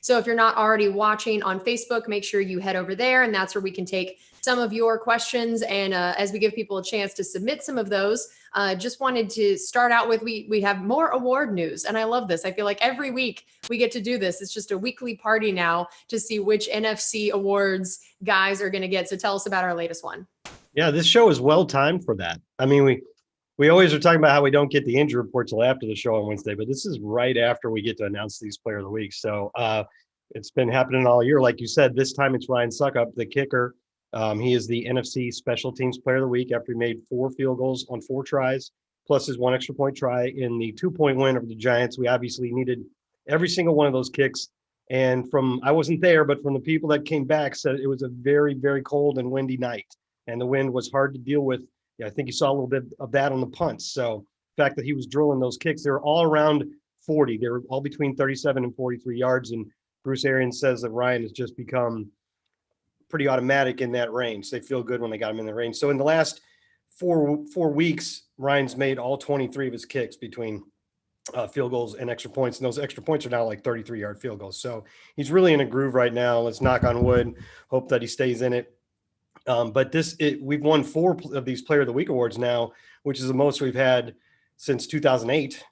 So if you're not already watching on Facebook, make sure you head over there, and that's where we can take some of your questions. And as we give people a chance to submit some of those, just wanted to start out with, we have more award news. And I love this. I feel like every week we get to do this. It's just a weekly party now to see which NFC awards guys are going to get. So tell us about our latest one. Yeah, this show is well timed for that. I mean, we always are talking about how we don't get the injury report till after the show on Wednesday, but this is right after we get to announce these player of the week. So it's been happening all year. Like you said, this time it's Ryan Succop, the kicker. He is the NFC Special Teams Player of the Week after he made 4 field goals on 4 tries, plus his 1 extra point try in the 2-point win over the Giants. We obviously needed every single one of those kicks. And I wasn't there, but from the people that came back said it was a very, very cold and windy night. And the wind was hard to deal with. Yeah, I think you saw a little bit of that on the punts. So the fact that he was drilling those kicks, they were all around 40. They were all between 37 and 43 yards. And Bruce Arians says that Ryan has just become pretty automatic in that range. They feel good when they got him in the range. So in the last four weeks, Ryan's made all 23 of his kicks between field goals and extra points. And those extra points are now like 33-yard field goals. So he's really in a groove right now. Let's knock on wood, hope that he stays in it. But we've won 4 of these Player of the Week awards now, which is the most we've had since 2008.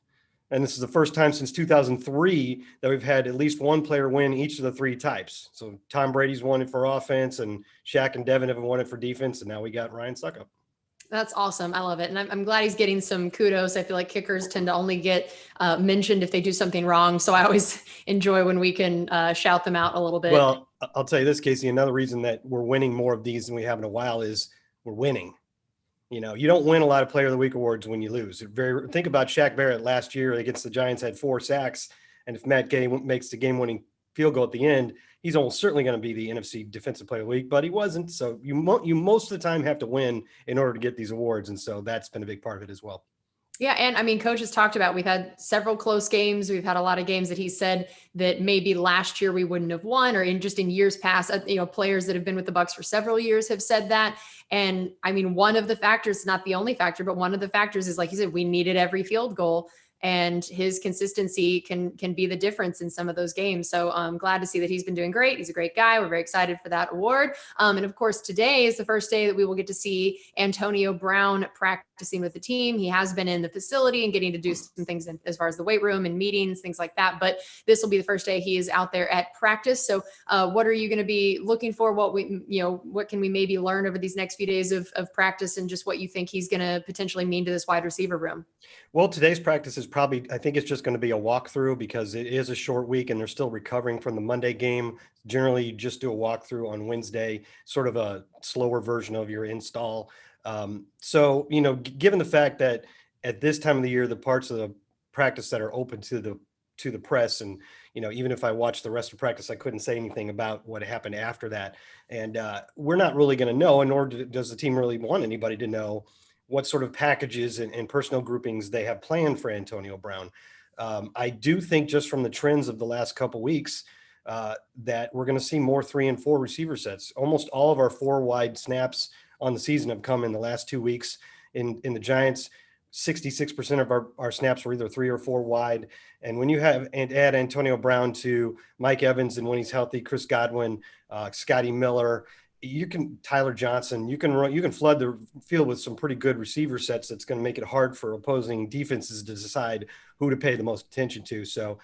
And this is the first time since 2003 that we've had at least one player win each of the 3 types. So Tom Brady's won it for offense, and Shaq and Devin have won it for defense. And now we got Ryan Succop. That's awesome. I love it. And I'm glad he's getting some kudos. I feel like kickers tend to only get mentioned if they do something wrong. So I always enjoy when we can shout them out a little bit. Well, I'll tell you this, Casey, another reason that we're winning more of these than we have in a while is we're winning. You know, you don't win a lot of Player of the Week awards when you lose. Think about Shaq Barrett last year against the Giants, had 4 sacks. And if Matt Gay makes the game-winning field goal at the end, he's almost certainly going to be the NFC Defensive Player of the Week, but he wasn't. So you most of the time have to win in order to get these awards. And so that's been a big part of it as well. Yeah. And I mean, Coach has talked about, we've had several close games. We've had a lot of games that he said that maybe last year we wouldn't have won, or in years past, players that have been with the Bucs for several years have said that. And I mean, one of the factors, not the only factor, but one of the factors is, like you said, we needed every field goal, and his consistency can be the difference in some of those games. So I'm glad to see that he's been doing great. He's a great guy. We're very excited for that award. And of course, today is the first day that we will get to see Antonio Brown practicing with the team. He has been in the facility and getting to do some things as far as the weight room and meetings, things like that. But this will be the first day he is out there at practice. So what are you going to be looking for? What can we maybe learn over these next few days of practice, and just what you think he's going to potentially mean to this wide receiver room? Well, today's practice is I think it's just going to be a walkthrough, because it is a short week and they're still recovering from the Monday game. Generally, you just do a walkthrough on Wednesday, sort of a slower version of your install. So, given the fact that at this time of the year, the parts of the practice that are open to the press, and, even if I watched the rest of practice, I couldn't say anything about what happened after that. And we're not really going to know, nor does the team really want anybody to know what sort of packages and personnel groupings they have planned for Antonio Brown. I do think, just from the trends of the last couple weeks, that we're going to see more 3 and 4 receiver sets. Almost all of our 4 wide snaps on the season have come in the last 2 weeks. In the Giants, 66% of our snaps were either 3 or 4 wide. And when you add Antonio Brown to Mike Evans, and when he's healthy, Chris Godwin, Scotty Miller, Tyler Johnson, you can flood the field with some pretty good receiver sets. That's going to make it hard for opposing defenses to decide who to pay the most attention to. So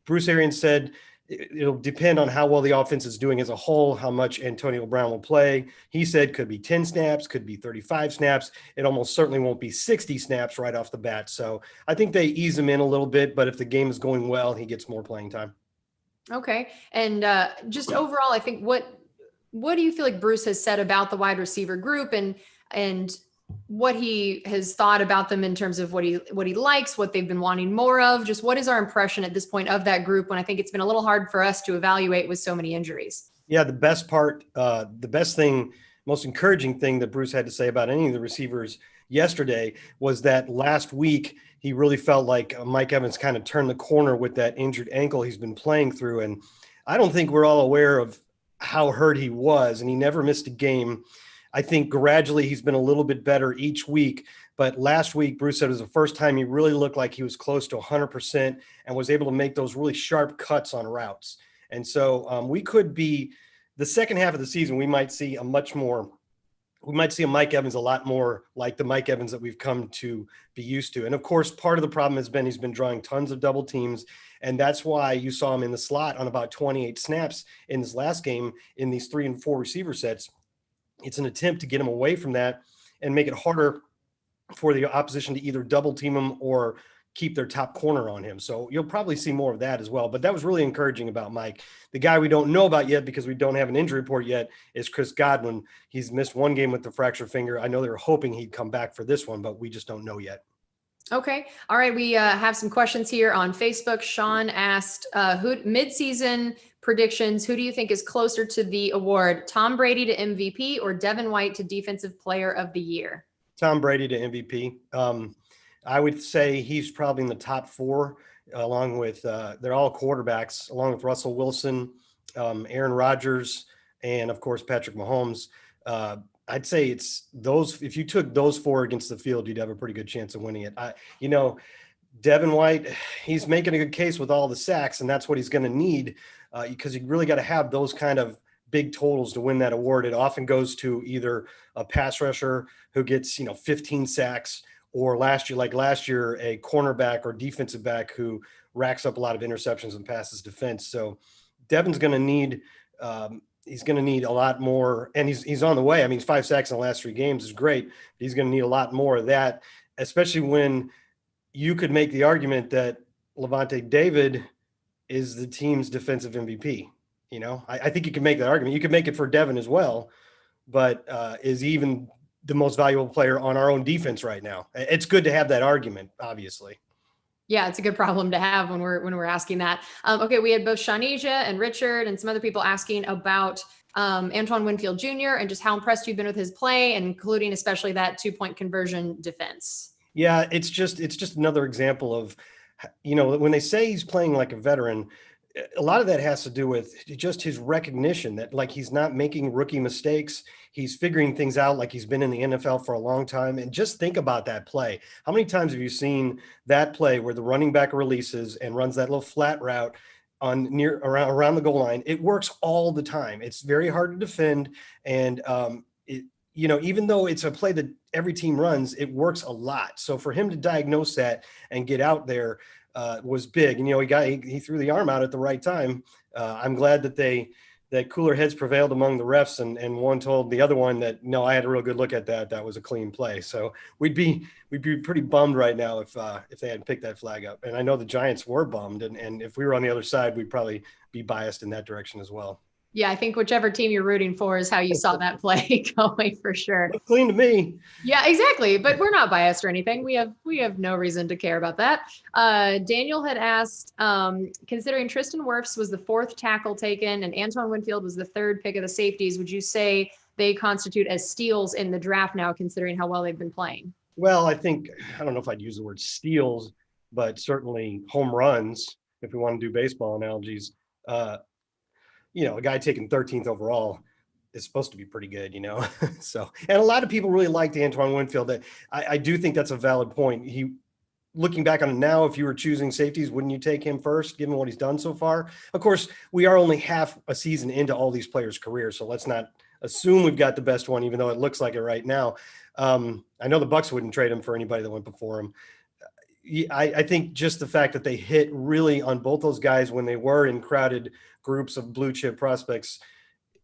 Bruce Arians said it'll depend on how well the offense is doing as a whole, how much Antonio Brown will play. He said could be 10 snaps, could be 35 snaps. It almost certainly won't be 60 snaps right off the bat. So I think they ease him in a little bit, but if the game is going well, he gets more playing time. Okay. And just overall, I think what do you feel like Bruce has said about the wide receiver group, and what he has thought about them in terms of what he likes, what they've been wanting more of? Just what is our impression at this point of that group, when I think it's been a little hard for us to evaluate with so many injuries? Yeah, the best thing, most encouraging thing that Bruce had to say about any of the receivers yesterday was that last week he really felt like Mike Evans kind of turned the corner with that injured ankle he's been playing through. And I don't think we're all aware of how hurt he was, and he never missed a game. I think gradually he's been a little bit better each week, But last week, Bruce said it was the first time he really looked like he was close to 100% and was able to make those really sharp cuts on routes. And so we could be the second half of the season, we might see a Mike Evans a lot more like the Mike Evans that we've come to be used to. And of course, part of the problem has been he's been drawing tons of double teams. And that's why you saw him in the slot on about 28 snaps in this last game in these 3 and 4 receiver sets. It's an attempt to get him away from that and make it harder for the opposition to either double team him or keep their top corner on him. So you'll probably see more of that as well. But that was really encouraging about Mike. The guy we don't know about yet because we don't have an injury report yet is Chris Godwin. He's missed one game with the fractured finger. I know they were hoping he'd come back for this one, but we just don't know yet. Okay. All right. We have some questions here on Facebook. Sean asked, mid-season predictions, who do you think is closer to the award? Tom Brady to MVP or Devin White to Defensive Player of the Year? Tom Brady to MVP. I would say he's probably in the top 4, along with they're all quarterbacks, along with Russell Wilson, Aaron Rodgers, and of course Patrick Mahomes. I'd say it's those. If you took those 4 against the field, you'd have a pretty good chance of winning it. Devin White, he's making a good case with all the sacks, and that's what he's going to need because you really got to have those kind of big totals to win that award. It often goes to either a pass rusher who gets 15 sacks, or last year, a cornerback or defensive back who racks up a lot of interceptions and passes defense. So Devin's going to need he's going to need a lot more, and he's on the way. I mean, 5 sacks in the last 3 games is great. He's going to need a lot more of that, especially when you could make the argument that Levante David is the team's defensive MVP. I think you can make that argument. You could make it for Devin as well, but is he even the most valuable player on our own defense right now? It's good to have that argument, obviously. Yeah, it's a good problem to have when we're asking that. Okay, we had both Shanisha and Richard and some other people asking about Antoine Winfield Jr. and just how impressed you've been with his play, and including especially that 2-point conversion defense. Yeah, it's just another example of, when they say he's playing like a veteran, a lot of that has to do with just his recognition that like he's not making rookie mistakes. He's figuring things out like he's been in the NFL for a long time. And just think about that play. How many times have you seen that play where the running back releases and runs that little flat route around the goal line? It works all the time. It's very hard to defend. And even though it's a play that every team runs, it works a lot. So for him to diagnose that and get out there was big. And, he threw the arm out at the right time. I'm glad that cooler heads prevailed among the refs, and one told the other one that, no, I had a real good look at that. That was a clean play. So we'd be pretty bummed right now if they hadn't picked that flag up. And I know the Giants were bummed. And if we were on the other side, we'd probably be biased in that direction as well. Yeah, I think whichever team you're rooting for is how you saw that play going for sure. Looks clean to me. Yeah, exactly. But we're not biased or anything. We have no reason to care about that. Daniel had asked, considering Tristan Wirfs was the 4th tackle taken and Antoine Winfield was the 3rd pick of the safeties, would you say they constitute as steals in the draft now, considering how well they've been playing? Well, I don't know if I'd use the word steals, but certainly home runs, if we want to do baseball analogies. A guy taken 13th overall is supposed to be pretty good, So, and a lot of people really liked Antoine Winfield. I do think that's a valid point. Looking back on it now, if you were choosing safeties, wouldn't you take him first, given what he's done so far? Of course, we are only half a season into all these players' careers, so let's not assume we've got the best one, even though it looks like it right now. I know the Bucs wouldn't trade him for anybody that went before him. I think just the fact that they hit really on both those guys when they were in crowded groups of blue chip prospects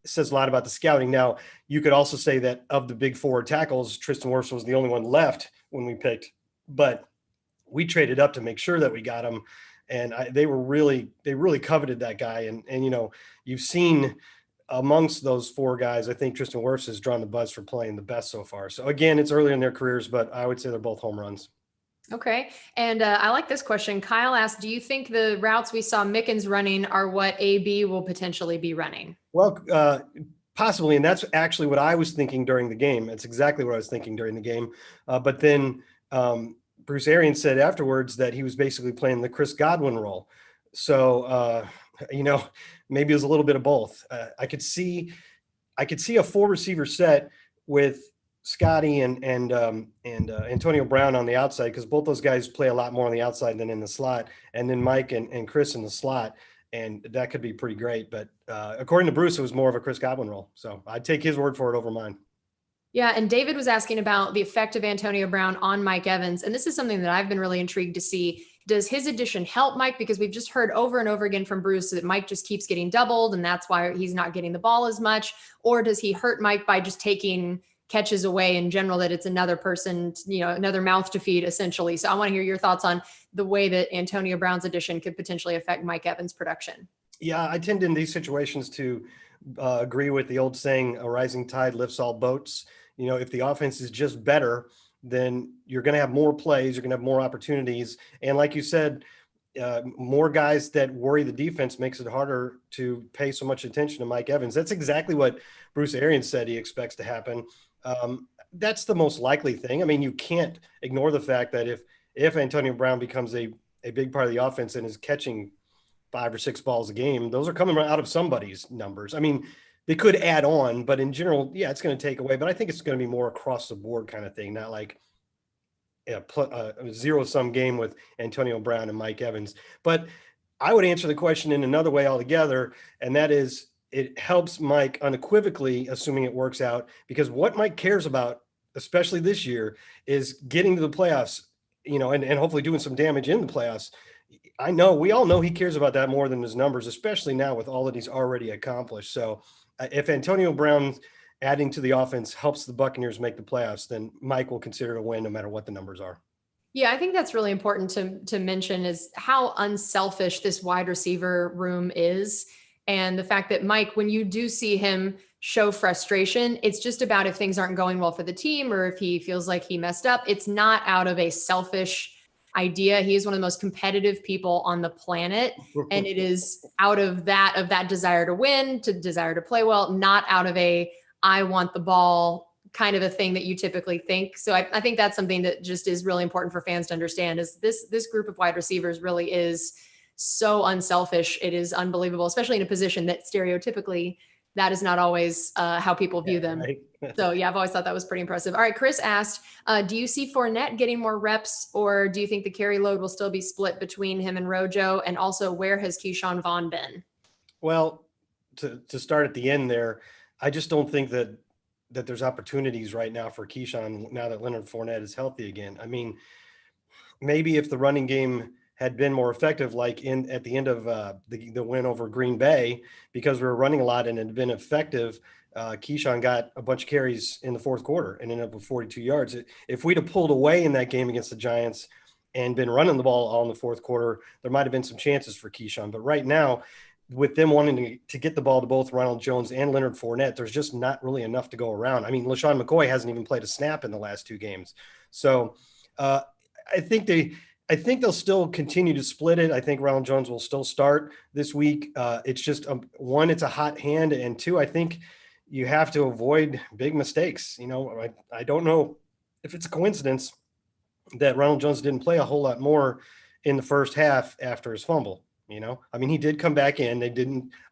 says a lot about the scouting. Now, you could also say that of the big 4 tackles, Tristan Wirfs was the only one left when we picked, but we traded up to make sure that we got him. And they really coveted that guy. And you've seen amongst those 4 guys, I think Tristan Wirfs has drawn the buzz for playing the best so far. So again, it's early in their careers, but I would say they're both home runs. Okay. And I like this question. Kyle asked, do you think the routes we saw Mickens running are what AB will potentially be running? Well, possibly. And that's actually what I was thinking during the game. It's exactly what I was thinking during the game. But then Bruce Arians said afterwards that he was basically playing the Chris Godwin role. So, maybe it was a little bit of both. I could see a 4 receiver set with Scotty and Antonio Brown on the outside, because both those guys play a lot more on the outside than in the slot, and then Mike and Chris in the slot, and that could be pretty great. But according to Bruce, it was more of a Chris Godwin role, so I'd take his word for it over mine. Yeah, and David was asking about the effect of Antonio Brown on Mike Evans, and this is something that I've been really intrigued to see. Does his addition help Mike? Because we've just heard over and over again from Bruce that Mike just keeps getting doubled, and that's why he's not getting the ball as much. Or does he hurt Mike by just taking catches away in general, that it's another person, another mouth to feed essentially? So I want to hear your thoughts on the way that Antonio Brown's addition could potentially affect Mike Evans' production. Yeah, I tend in these situations to agree with the old saying, a rising tide lifts all boats. If the offense is just better, then you're going to have more plays, you're going to have more opportunities. And like you said, more guys that worry the defense makes it harder to pay so much attention to Mike Evans. That's exactly what Bruce Arians said he expects to happen. That's the most likely thing. I mean, you can't ignore the fact that if Antonio Brown becomes a big part of the offense and is catching 5 or 6 balls a game, those are coming out of somebody's numbers. I mean, they could add on, but in general, yeah, it's going to take away. But I think it's going to be more across the board kind of thing, not like a zero-sum game with Antonio Brown and Mike Evans. But I would answer the question in another way altogether, and that is it helps Mike unequivocally, assuming it works out, because what Mike cares about, especially this year, is getting to the playoffs, and hopefully doing some damage in the playoffs. We all know he cares about that more than his numbers, especially now with all that he's already accomplished. So if Antonio Brown adding to the offense helps the Buccaneers make the playoffs, then Mike will consider it a win no matter what the numbers are. Yeah, I think that's really important to mention is how unselfish this wide receiver room is. And the fact that Mike, when you do see him show frustration, it's just about if things aren't going well for the team or if he feels like he messed up. It's not out of a selfish idea. He is one of the most competitive people on the planet. And it is out of that desire to win, to desire to play well, not out of I want the ball kind of a thing that you typically think. So I think that's something that just is really important for fans to understand is this group of wide receivers really is so unselfish. It is unbelievable, especially in a position that stereotypically that is not always how people view them. Right. So yeah, I've always thought that was pretty impressive. All right. Chris asked, do you see Fournette getting more reps or do you think the carry load will still be split between him and Rojo? And also where has Keyshawn Vaughn been? Well, to start at the end there, I just don't think that there's opportunities right now for Keyshawn now that Leonard Fournette is healthy again. I mean, maybe if the running game had been more effective, like at the end of the win over Green Bay, because we were running a lot and it had been effective, Keyshawn got a bunch of carries in the fourth quarter and ended up with 42 yards. If we'd have pulled away in that game against the Giants and been running the ball all in the fourth quarter, there might have been some chances for Keyshawn. But right now, with them wanting to get the ball to both Ronald Jones and Leonard Fournette, there's just not really enough to go around. I mean, LaShawn McCoy hasn't even played a snap in the last 2 games. So I think they'll still continue to split it. I think Ronald Jones will still start this week. It's just, one, it's a hot hand, and 2, I think you have to avoid big mistakes. I don't know if it's a coincidence that Ronald Jones didn't play a whole lot more in the first half after his fumble. I mean, he did come back in.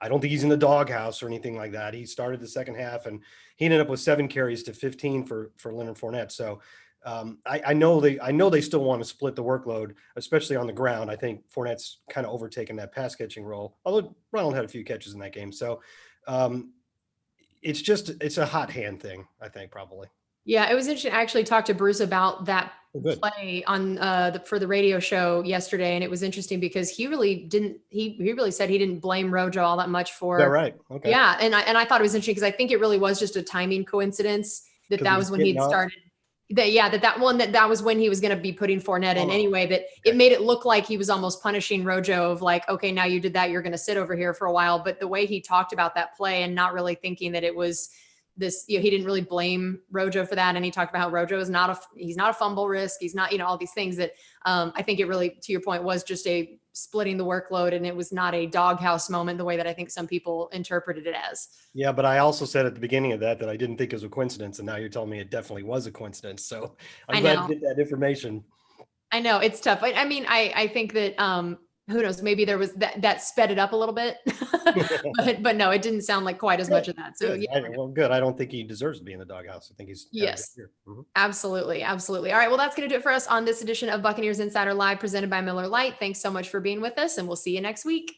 I don't think he's in the doghouse or anything like that. He started the second half and he ended up with 7 carries to 15 for Leonard Fournette. So I know they still want to split the workload, especially on the ground. I think Fournette's kind of overtaken that pass catching role, although Ronald had a few catches in that game. So it's a hot hand thing, I think, probably. Yeah, it was interesting. I actually talked to Bruce about that play on for the radio show yesterday, and it was interesting because he really said he didn't blame Rojo all that much for. Yeah, right. Okay. Yeah, and I thought it was interesting because I think it really was just a timing coincidence that was when he'd started. That was when he was going to be putting Fournette in anyway. That it made it look like he was almost punishing Rojo of like, okay, now you did that, you're going to sit over here for a while. But the way he talked about that play and not really thinking that it was this, he didn't really blame Rojo for that. And he talked about how Rojo is he's not a fumble risk. He's not, all these things that I think it really, to your point, was just a splitting the workload. And it was not a doghouse moment the way that I think some people interpreted it as. Yeah. But I also said at the beginning of that I didn't think it was a coincidence. And now you're telling me it definitely was a coincidence. So I'm glad to get that information. I know it's tough. I mean, I think that who knows, maybe there was that sped it up a little bit, but no, it didn't sound like quite as much of that. So Good. yeah, Well, good. I don't think he deserves to be in the doghouse. I think he's had a good yes, year. Mhm. absolutely. Absolutely. All right. Well, that's going to do it for us on this edition of Buccaneers Insider Live presented by Miller Lite. Thanks so much for being with us, and we'll see you next week.